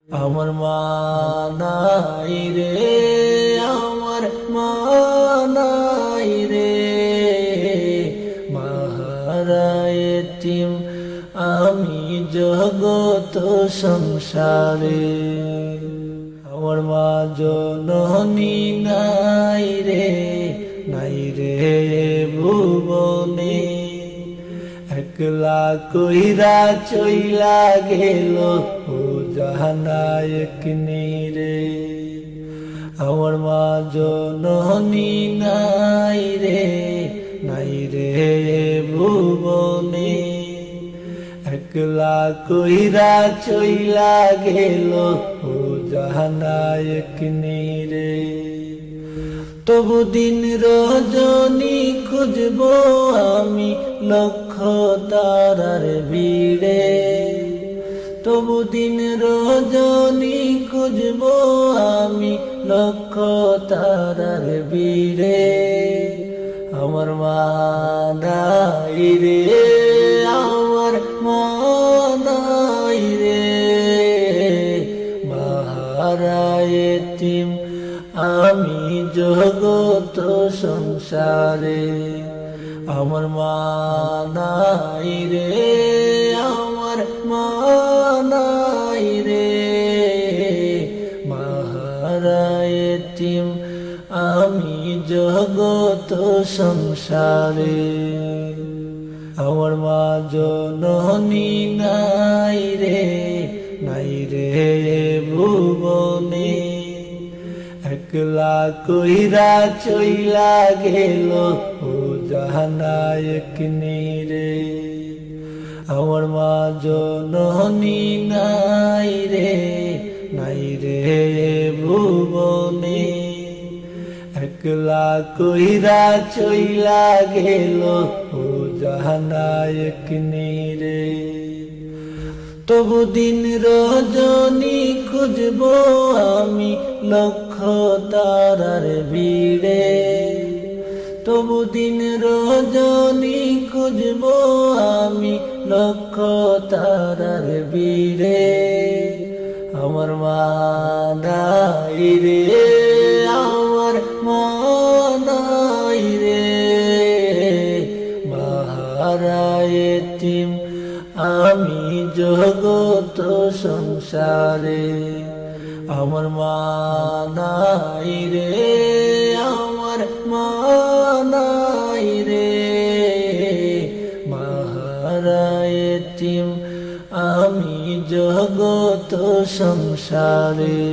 আমার মা নাই রে, আমার মা নাই রে, মাহারা এতিম আমি জগত সংসারে। আমার মা জননী নাই রে, নাই রে ভুবনে, একলা কইরা চইলা গেল ও জাহানায়ক রে। আমার মা জননী নাই রে, নাই রে ভুবনে, একলা কইরা চইলা গেল ও জাহানায়ক রে। তবু দিন রজনী খুঁজবো আমি লক্ষ তারার ভিড়ে, তবু দিন রজনী খুঁজবো আমি লক্ষ তারার ভিড়ে। আমার মা নাই রে, আমার মা নাই রে, মাহারা এতিম আমি জগত সংসারে। আমার মা নাই রে, আমার মা নাই রে, মাহারা এতিম আমি জগত সংসারে। আমার মা জননী নাই রে, নাই রে ভুবনে, একলা কইরা চইলা গেল ও জাহানায়ক রে। আমার মা জননী নাই রে, নাই রে ভুবনে, একলা কইরা চইলা গেল ও জাহানায়ক রে। তবু দিন রজনী খুঁজবো আমি লক্ষ তারার ভিড়ে, তবু দিন রজনী খুঁজবো আমি লক্ষ তারার ভিড়ে। আমার মা নাই রে, আমার মা নাই রে, মাহারা এতিম আমি জগত সংসারে। আমার মা নাই রে, আমার মা নাই রে, মাহারা এতিম আমি জগত সংসারে।